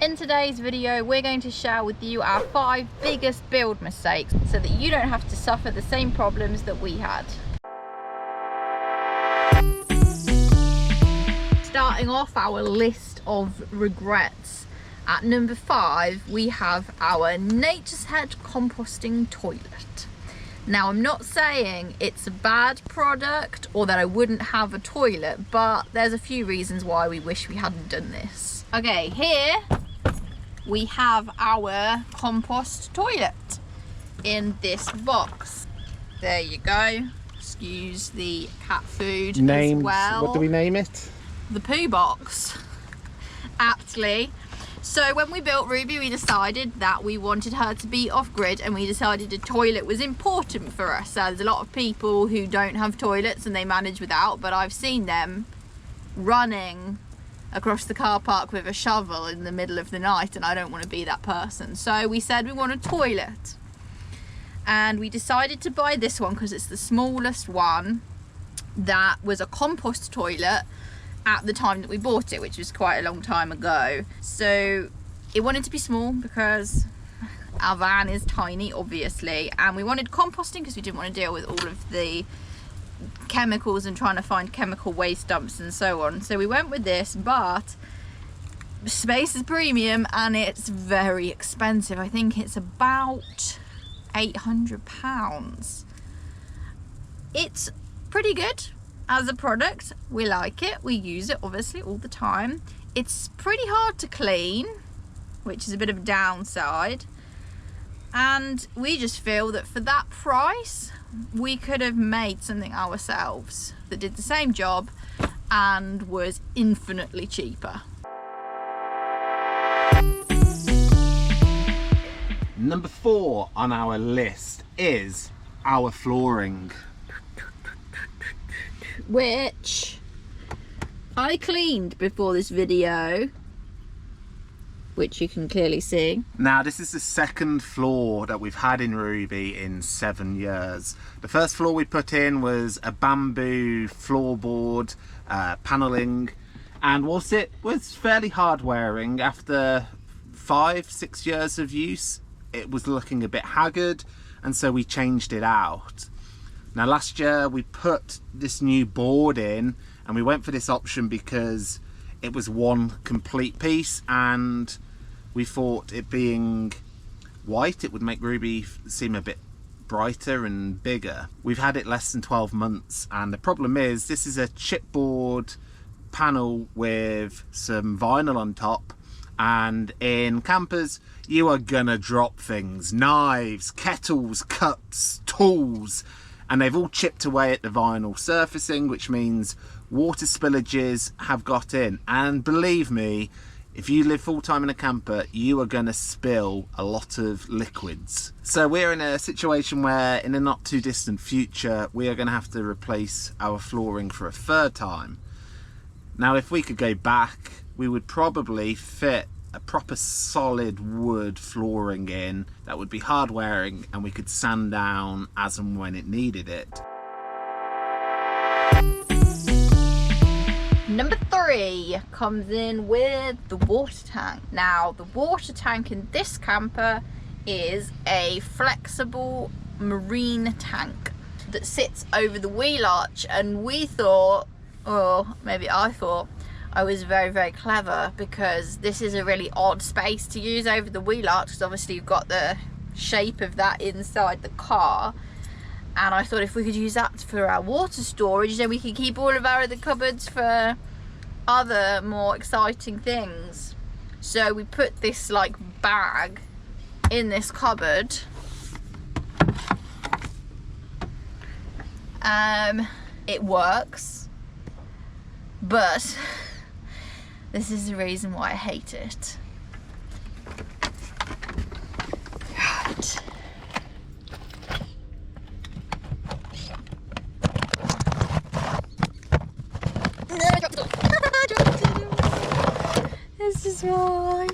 In today's video, we're going to share with you our 5 biggest build mistakes so that you don't have to suffer the same problems that we had. Starting off our list of regrets, at number 5 we have our Nature's Head composting toilet. Now, I'm not saying it's a bad product or that I wouldn't have a toilet, but there's a few reasons why we wish we hadn't done this. Okay, here we have our compost toilet in this box. There you go. Excuse the cat food as well. What do we name it? The poo box, aptly. So when we built Ruby, we decided that we wanted her to be off-grid, and we decided a toilet was important for us. So there's a lot of people who don't have toilets and they manage without, but I've seen them running across the car park with a shovel in the middle of the night, and I don't want to be that person. So we said we want a toilet, and we decided to buy this one because it's the smallest one. That was a compost toilet at the time that we bought it, which was quite a long time ago. So it wanted to be small because our van is tiny, obviously, and we wanted composting because we didn't want to deal with all of the chemicals and trying to find chemical waste dumps and so on. So we went with this, but space is premium and it's very expensive. I think it's about £800. It's pretty good as a product. We like it, we use it obviously all the time. It's pretty hard to clean, which is a bit of a downside, and we just feel that for that price we could have made something ourselves that did the same job and was infinitely cheaper. Number 4 on our list is our flooring, which I cleaned before this video, which you can clearly see. Now, this is the second floor that we've had in Ruby in 7 years. The first floor we put in was a bamboo floorboard, panelling, and whilst it was fairly hard wearing, after 5-6 years of use it was looking a bit haggard, and so we changed it out. Now, last year we put this new board in, and we went for this option because it was one complete piece, and we thought it being white, it would make Ruby seem a bit brighter and bigger. We've had it less than 12 months, and the problem is this is a chipboard panel with some vinyl on top, and in campers you are gonna drop things, knives, kettles, cups, tools, and they've all chipped away at the vinyl surfacing, which means water spillages have got in. And believe me, if you live full-time in a camper, you are gonna spill a lot of liquids. So we're in a situation where in a not too distant future we are gonna have to replace our flooring for a 3rd time. Now, if we could go back, we would probably fit a proper solid wood flooring in that would be hard wearing, and we could sand down as and when it needed it. Number 3 comes in with the water tank. Now, the water tank in this camper is a flexible marine tank that sits over the wheel arch, and we thought, or maybe I thought, I was very, very clever, because this is a really odd space to use over the wheel arch, because obviously you've got the shape of that inside the car, and I thought if we could use that for our water storage, then we could keep all of our other cupboards for other more exciting things. So we put this like bag in this cupboard. It works, but this is the reason why I hate it. Right. This is why.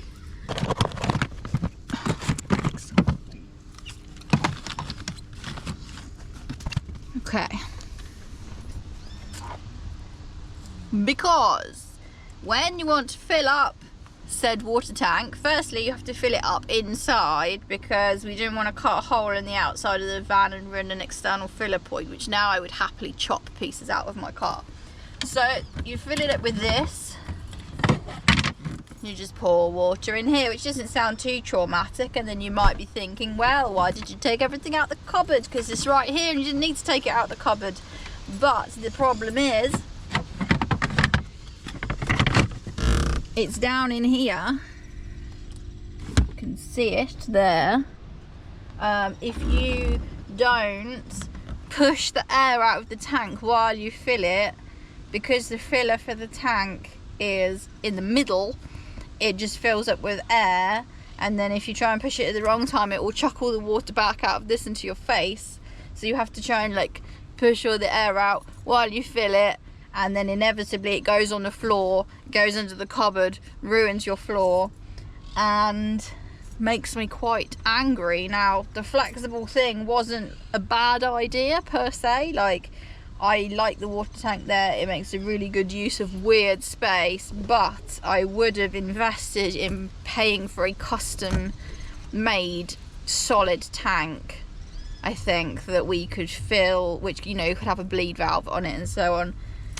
Okay. Because when you want to fill up said water tank, firstly you have to fill it up inside because we didn't want to cut a hole in the outside of the van and run an external filler point, which now I would happily chop pieces out of my car. So you fill it up with this, you just pour water in here, which doesn't sound too traumatic, and then you might be thinking, well, why did you take everything out the cupboard? Because it's right here and you didn't need to take it out the cupboard. But the problem is, it's down in here. You can see it there. If you don't push the air out of the tank while you fill it, because the filler for the tank is in the middle, it just fills up with air, and then if you try and push it at the wrong time, it will chuck all the water back out of this into your face. So you have to try and like push all the air out while you fill it, and then inevitably it goes on the floor, goes under the cupboard, ruins your floor, and makes me quite angry. Now, the flexible thing wasn't a bad idea per se. Like, I like the water tank there, it makes a really good use of weird space, but I would have invested in paying for a custom made solid tank, I think, that we could fill, which, you know, could have a bleed valve on it and so on.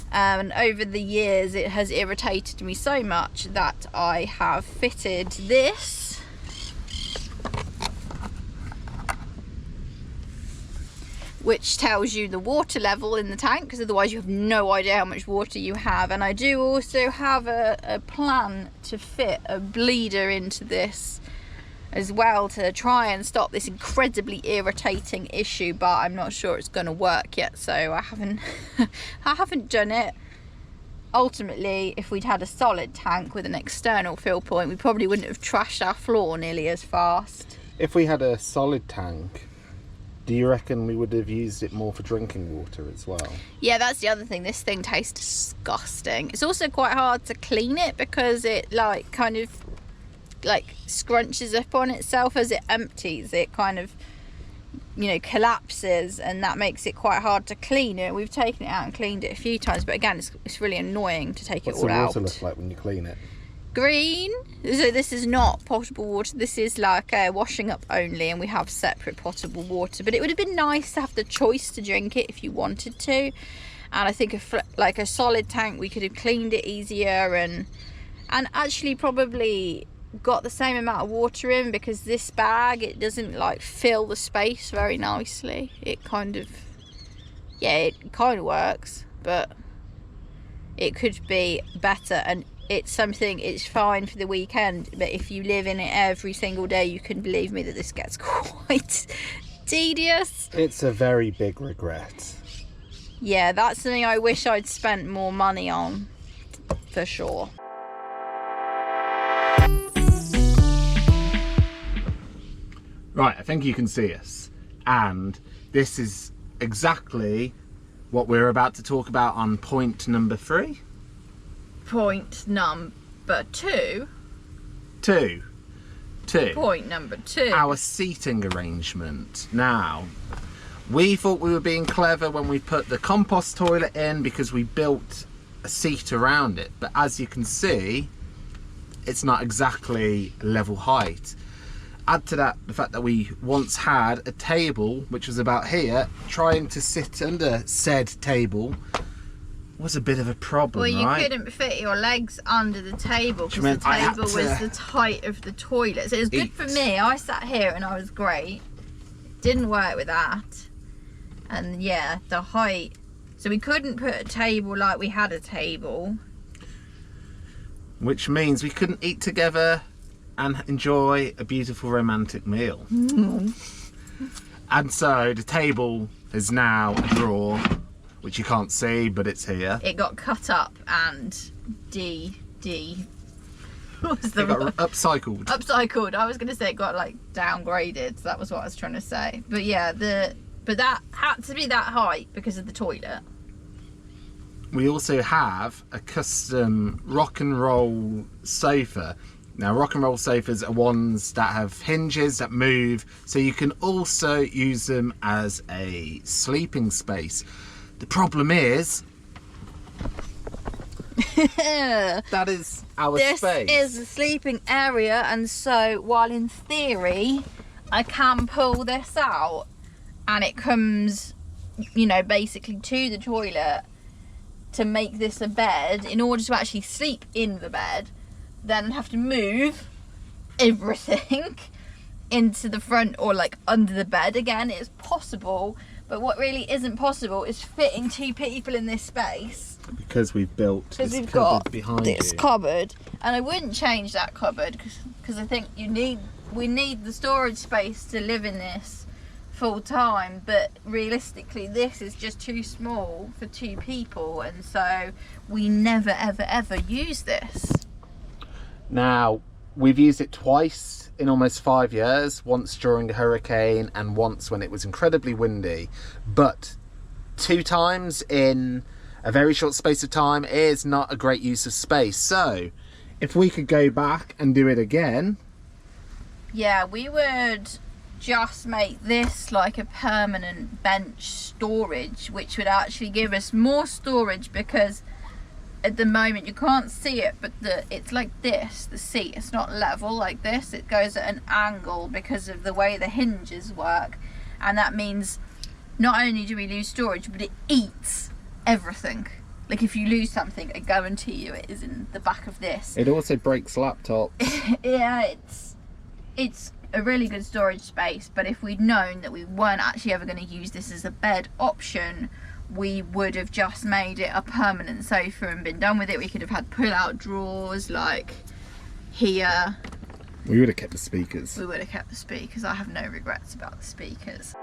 And over the years it has irritated me so much that I have fitted this, which tells you the water level in the tank, because otherwise you have no idea how much water you have. And I do also have a plan to fit a bleeder into this as well to try and stop this incredibly irritating issue, but I'm not sure it's going to work yet, so I haven't done it. Ultimately, if we'd had a solid tank with an external fill point, we probably wouldn't have trashed our floor nearly as fast. If we had a solid tank, do you reckon we would have used it more for drinking water as well? Yeah, that's the other thing. This thing tastes disgusting. It's also quite hard to clean it because it like kind of like scrunches up on itself as it empties. It kind of, you know, collapses, and that makes it quite hard to clean it. We've taken it out and cleaned it a few times, but again, it's really annoying to take it all out. What's the water look like when you clean it? Green. So this is not potable water, this is like washing up only, and we have separate potable water, but it would have been nice to have the choice to drink it if you wanted to. And I think like a solid tank, we could have cleaned it easier and actually probably got the same amount of water in, because this bag, it doesn't like fill the space very nicely. It kind of works, but it could be better. And it's fine for the weekend, but if you live in it every single day, you can believe me that this gets quite tedious. It's a very big regret. Yeah, that's something I wish I'd spent more money on, for sure. Right, I think you can see us, and this is exactly what we're about to talk about on point number 3. Point number 2. Point number 2. Our seating arrangement. Now, we thought we were being clever when we put the compost toilet in because we built a seat around it, but as you can see, it's not exactly level height. Add to that the fact that we once had a table which was about here. Trying to sit under said table was a bit of a problem. Well, you right? couldn't fit your legs under the table because the table was the height of the toilet. So it was good for me. I sat here and I was great. Didn't work with that. And yeah, the height. So we couldn't put a table like we had a table. Which means we couldn't eat together and enjoy a beautiful romantic meal. And so the table is now a drawer, which you can't see, but it's here. It got cut up and what was the word? Upcycled. Upcycled. I was going to say it got like downgraded. So that was what I was trying to say. But yeah, but that had to be that height because of the toilet. We also have a custom rock and roll sofa. Now, rock and roll sofas are ones that have hinges that move, so you can also use them as a sleeping space. The problem is That is our space. This is the sleeping area, and so while in theory I can pull this out and it comes, you know, basically to the toilet to make this a bed, in order to actually sleep in the bed, then I'd have to move everything into the front or like under the bed. Again, it's possible, but what really isn't possible is fitting 2 people in this space. Because we've built this We've cupboard got behind this you. cupboard, and I wouldn't change that cupboard because I think we need the storage space to live in this full time, but realistically this is just too small for 2 people, and so we never ever use this. Now, we've used it twice in almost 5 years, once during a hurricane and once when it was incredibly windy, but 2 times in a very short space of time is not a great use of space. So if we could go back and do it again, yeah, we would just make this like a permanent bench storage, which would actually give us more storage, because at the moment you can't see it, but it's like this, the seat, it's not level like this, it goes at an angle because of the way the hinges work, and that means not only do we lose storage, but it eats everything. Like if you lose something, I guarantee you it is in the back of this. it also breaks laptops. Yeah, it's a really good storage space, but if we'd known that we weren't actually ever going to use this as a bed option, we would have just made it a permanent sofa and been done with it. We could have had pull-out drawers like here. We would have kept the speakers. We would have kept the speakers. I have no regrets about the speakers.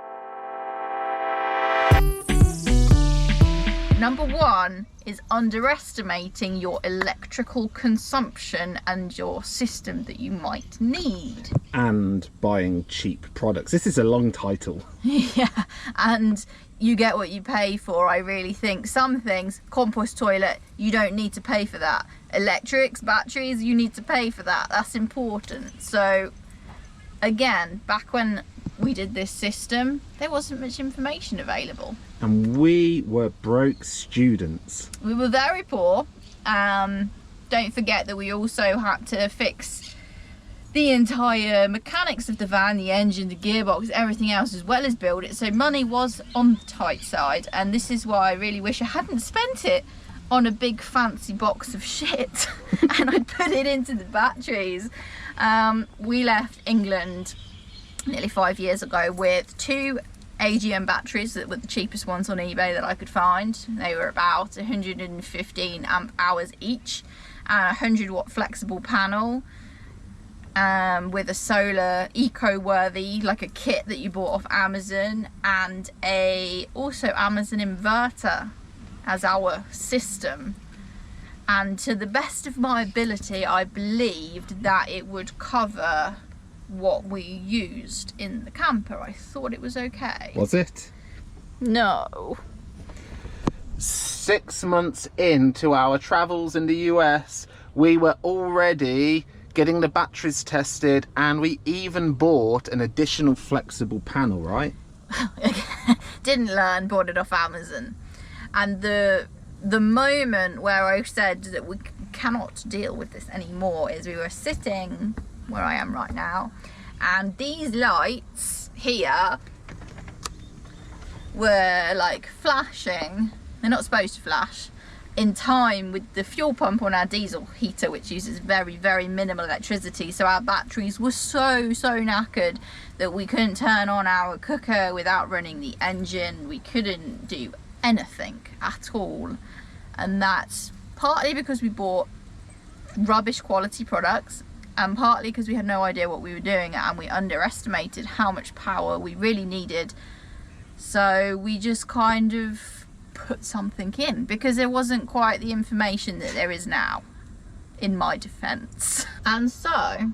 Number 1 is underestimating your electrical consumption and your system that you might need. And buying cheap products. This is a long title. Yeah, and you get what you pay for. I really think some things, compost toilet, you don't need to pay for that. Electrics, batteries, you need to pay for that. That's important. So again, back when we did this system, there wasn't much information available. And we were broke students. We were very poor. Don't forget that we also had to fix the entire mechanics of the van, the engine, the gearbox, everything else, as well as build it. So money was on the tight side, and this is why I really wish I hadn't spent it on a big fancy box of shit and I put it into the batteries. We left England nearly 5 years ago with 2 AGM batteries that were the cheapest ones on eBay that I could find. They were about 115 amp hours each, and a 100 watt flexible panel with a solar eco-worthy, like a kit that you bought off Amazon, and also Amazon inverter as our system. And to the best of my ability, I believed that it would cover what we used in the camper. I thought it was okay. Was it? No. 6 months into our travels in the US, we were already getting the batteries tested, and we even bought an additional flexible panel, right? Didn't learn, bought it off Amazon. And the moment where I said that we cannot deal with this anymore is we were sitting where I am right now, and these lights here were like flashing. They're not supposed to flash, in time with the fuel pump on our diesel heater, which uses very, very minimal electricity. So our batteries were so knackered that we couldn't turn on our cooker without running the engine. We couldn't do anything at all, and that's partly because we bought rubbish quality products, and partly because we had no idea what we were doing, and we underestimated how much power we really needed. So we just kind of put something in because there wasn't quite the information that there is now, in my defense. And so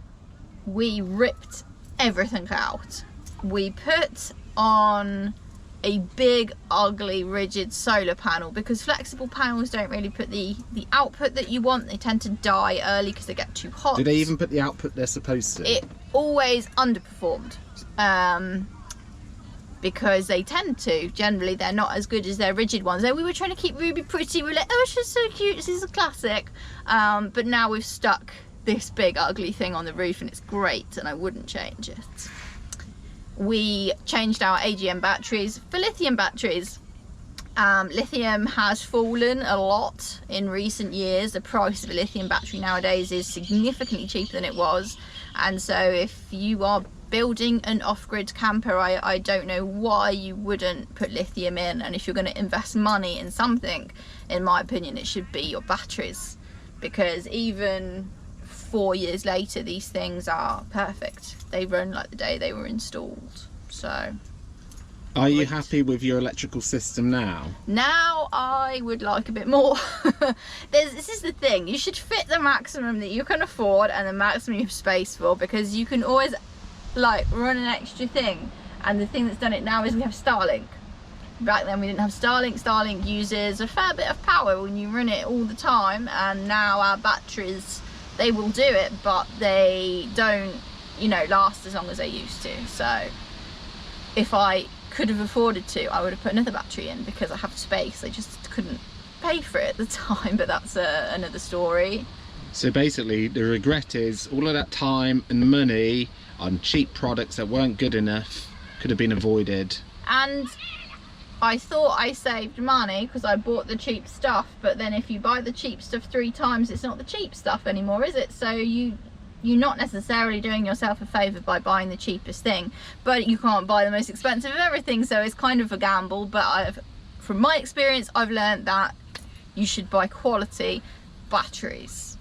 we ripped everything out. We put on a big, ugly, rigid solar panel, because flexible panels don't really put the output that you want. They tend to die early because they get too hot. Do they even put the output they're supposed to? It always underperformed, because they tend to. Generally, they're not as good as their rigid ones. So we were trying to keep Ruby pretty. We're like, oh, she's so cute. This is a classic. But now we've stuck this big ugly thing on the roof, and it's great, and I wouldn't change it. We changed our AGM batteries for lithium batteries. Lithium has fallen a lot in recent years. The price of a lithium battery nowadays is significantly cheaper than it was, and so if you are building an off-grid camper, I don't know why you wouldn't put lithium in. And if you're going to invest money in something, in my opinion, it should be your batteries, because even 4 years later these things are perfect. They run like the day they were installed. So are you happy with your electrical system now? Now I would like a bit more. This is the thing, you should fit the maximum that you can afford and the maximum you have space for, because you can always like run an extra thing. And the thing that's done it now is we have Starlink. Back then we didn't have Starlink. Starlink uses a fair bit of power when you run it all the time, and now our batteries, they will do it, but they don't, you know, last as long as they used to. So if I could have afforded to, I would have put another battery in, because I have space. I just couldn't pay for it at the time, but that's another story. So basically the regret is all of that time and money on cheap products that weren't good enough could have been avoided. And I thought I saved money because I bought the cheap stuff, but then if you buy the cheap stuff 3 times, it's not the cheap stuff anymore, is it? So you're not necessarily doing yourself a favour by buying the cheapest thing, but you can't buy the most expensive of everything, so it's kind of a gamble. But from my experience, I've learned that you should buy quality batteries,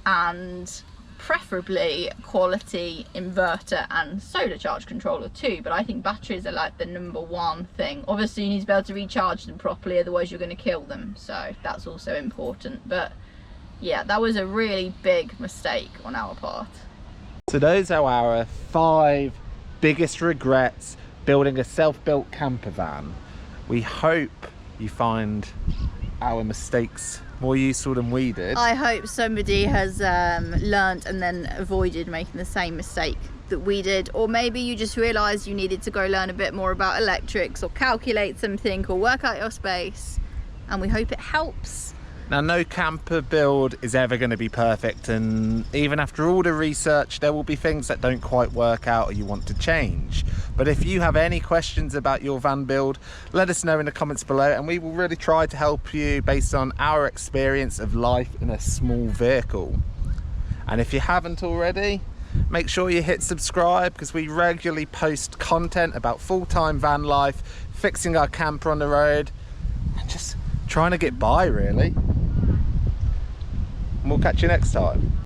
and preferably quality inverter and solar charge controller too. But I think batteries are like the #1 thing. Obviously you need to be able to recharge them properly, otherwise you're going to kill them, so that's also important. But yeah, that was a really big mistake on our part. So those are our 5 biggest regrets building a self-built camper van. We hope you find our mistakes more useful than we did. I hope somebody has learnt and then avoided making the same mistake that we did, or maybe you just realised you needed to go learn a bit more about electrics, or calculate something, or work out your space, and we hope it helps. Now, no camper build is ever going to be perfect, and even after all the research there will be things that don't quite work out or you want to change. But if you have any questions about your van build, let us know in the comments below, and we will really try to help you based on our experience of life in a small vehicle. And if you haven't already, make sure you hit subscribe, because we regularly post content about full-time van life, fixing our camper on the road, and just trying to get by, really. And we'll catch you next time.